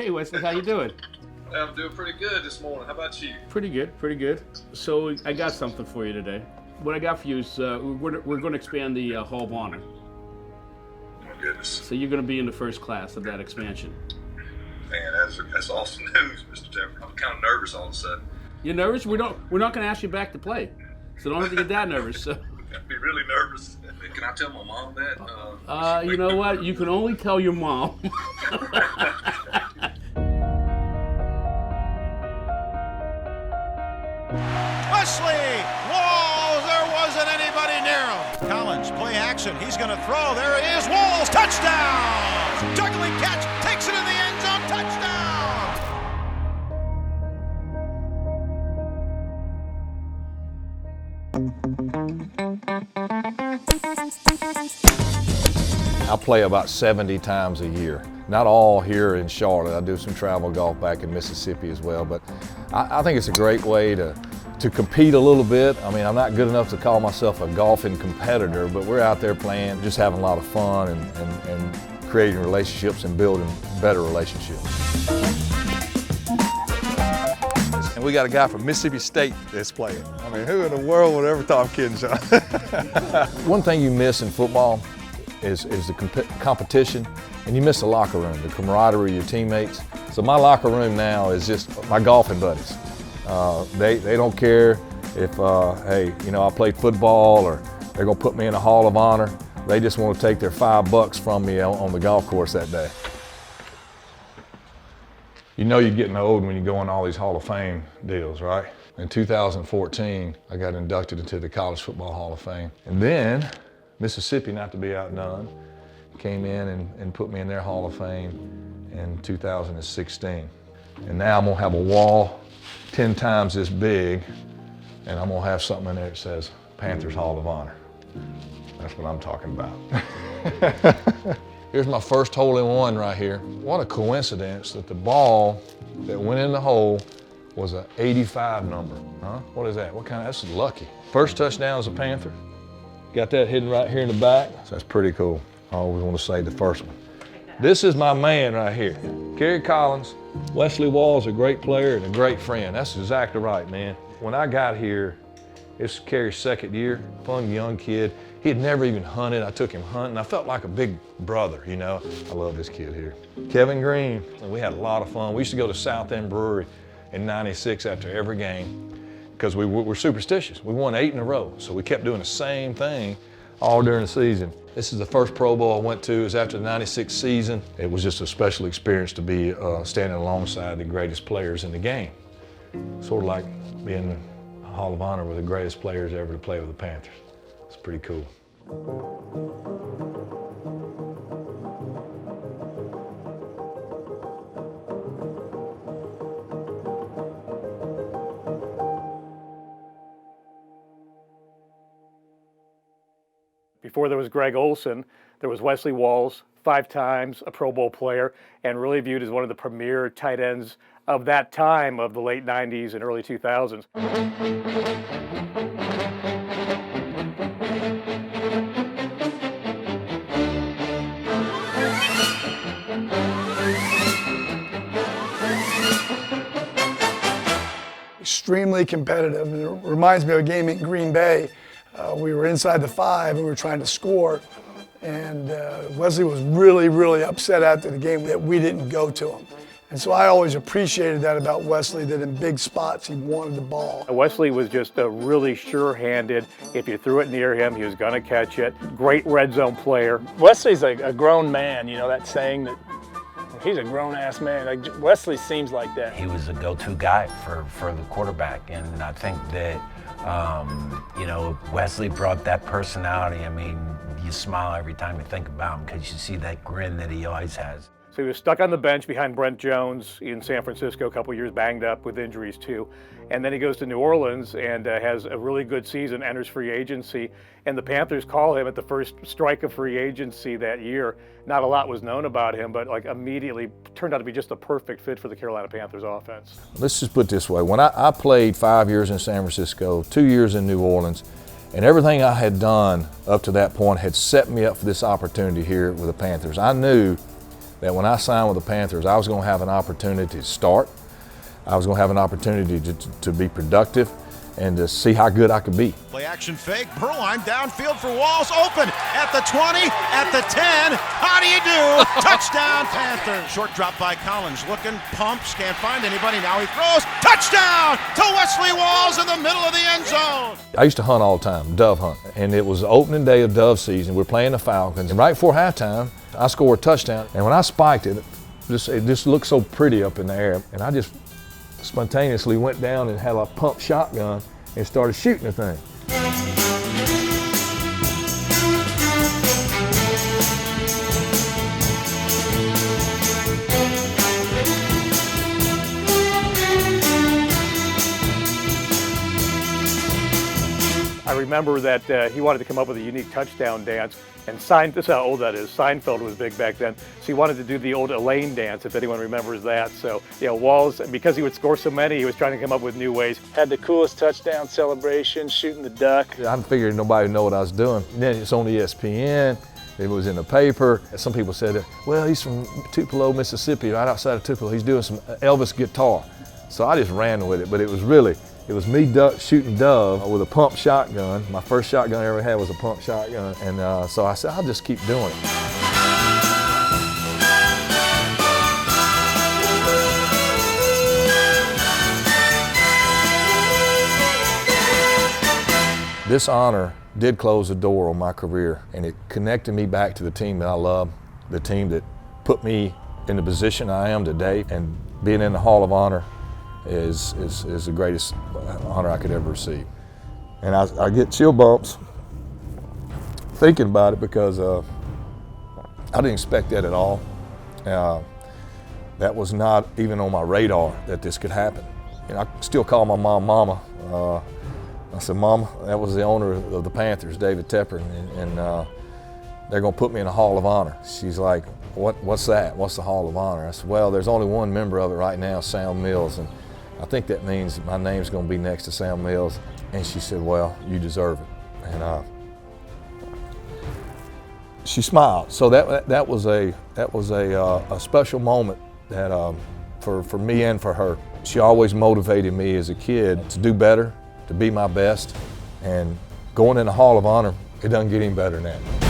Hey Wesley, how you doing? I'm doing pretty good this morning. How about you? Pretty good, pretty good. So I got something for you today. What I got for you is we're going to expand the Hall of Honor. Oh goodness. So you're going to be in the first class of that expansion. Man, that's awesome news, Mr. Temper. I'm kind of nervous all of a sudden. You're nervous? We're not going to ask you back to play, so don't have to get that nervous. So. I'd be really nervous. Can I tell my mom that? You know what? You can only tell your mom. Wesley Walls, there wasn't anybody near him. Collins, play action, he's going to throw. There he is, Walls, touchdown! Juggling catch, takes it in the end zone, touchdown! I play about 70 times a year. Not all here in Charlotte. I do some travel golf back in Mississippi as well, but I think it's a great way to compete a little bit. I mean, I'm not good enough to call myself a golfing competitor, but we're out there playing, just having a lot of fun and creating relationships and building better relationships. And we got a guy from Mississippi State that's playing. I mean, who in the world would ever thought I'm kidding, Sean? One thing you miss in football is the competition, and you miss the locker room, the camaraderie of your teammates. So my locker room now is just my golfing buddies. They don't care if, hey, you know, I played football or they're gonna put me in a Hall of Honor. They just want to take their $5 from me on the golf course that day. You know you're getting old when you go on all these Hall of Fame deals, right? In 2014, I got inducted into the College Football Hall of Fame. And then Mississippi, not to be outdone, came in and put me in their Hall of Fame in 2016. And now I'm gonna have a wall 10 times this big, and I'm gonna have something in there that says Panthers Hall of Honor. That's what I'm talking about. Here's my first hole-in-one right here. What a coincidence that the ball that went in the hole was an 85 number, huh? What is that? That's lucky. First touchdown as a Panther. Got that hidden right here in the back, so that's pretty cool. I always want to say the first one. This is my man right here, Kerry Collins. Wesley Walls, a great player and a great friend. That's exactly right, man. When I got here, it's Kerry's second year, fun young kid. He had never even hunted. I took him hunting. I felt like a big brother, you know. I love this kid here. Kevin Green, and we had a lot of fun. We used to go to South End Brewery in '96 after every game because we were superstitious. We won 8 in a row, so we kept doing the same thing all during the season. This is the first Pro Bowl I went to. It was after the '96 season. It was just a special experience to be standing alongside the greatest players in the game. Sort of like being in the Hall of Honor with the greatest players ever to play with the Panthers. It's pretty cool. Before there was Greg Olsen, there was Wesley Walls, 5 times a Pro Bowl player, and really viewed as one of the premier tight ends of that time of the late 90s and early 2000s. Extremely competitive. And it reminds me of a game in Green Bay. We were inside the 5 and we were trying to score. And Wesley was really, really upset after the game that we didn't go to him. And so I always appreciated that about Wesley, that in big spots he wanted the ball. Wesley was just a really sure-handed. If you threw it near him, he was going to catch it. Great red zone player. Wesley's a grown man, you know, that saying that he's a grown-ass man. Like, Wesley seems like that. He was a go-to guy for the quarterback, and I think that, you know, Wesley brought that personality. I mean, you smile every time you think about him because you see that grin that he always has. So he was stuck on the bench behind Brent Jones in San Francisco, a couple years banged up with injuries too. And then he goes to New Orleans and has a really good season, enters free agency. And the Panthers call him at the first strike of free agency that year. Not a lot was known about him, but like immediately turned out to be just a perfect fit for the Carolina Panthers offense. Let's just put it this way. When I played 5 years in San Francisco, 2 years in New Orleans, and everything I had done up to that point had set me up for this opportunity here with the Panthers. I knew that when I signed with the Panthers, I was going to have an opportunity to start. I was going to have an opportunity to be productive and to see how good I could be. Play action fake. Perline downfield for Walls. Open at the 20, at the 10. How do you do? Touchdown, Panthers. Short drop by Collins. Looking, pumps, can't find anybody. Now he throws. Touchdown to Wesley Walls in the middle of the end zone. I used to hunt all the time, dove hunt. And it was the opening day of dove season. We're playing the Falcons. And right before halftime, I scored a touchdown. And when I spiked it, it just looked so pretty up in the air. And I just spontaneously went down and had a pump shotgun and started shooting the thing. I remember that he wanted to come up with a unique touchdown dance, and this is how old that is. Seinfeld was big back then, so he wanted to do the old Elaine dance, if anyone remembers that. So, Walls, because he would score so many, he was trying to come up with new ways. Had the coolest touchdown celebration, shooting the duck. I figured nobody would know what I was doing. Then it's on ESPN. It was in the paper. Some people said, well, he's from Tupelo, Mississippi, right outside of Tupelo. He's doing some Elvis guitar. So I just ran with it, but it was me shooting dove with a pump shotgun. My first shotgun I ever had was a pump shotgun. And so I said, I'll just keep doing it. This honor did close the door on my career, and it connected me back to the team that I love, the team that put me in the position I am today. And being in the Hall of Honor is the greatest honor I could ever receive. And I get chill bumps thinking about it because I didn't expect that at all. That was not even on my radar that this could happen. And I still call my mom Mama. I said, Mama, that was the owner of the Panthers, David Tepper, and they're gonna put me in the Hall of Honor. She's like, what's that? What's the Hall of Honor? I said, well, there's only one member of it right now, Sam Mills, and I think that means my name's gonna be next to Sam Mills. And she said, well, you deserve it. And she smiled. So that was a special moment that for me and for her. She always motivated me as a kid to do better, to be my best, and going in the Hall of Honor, it doesn't get any better than that.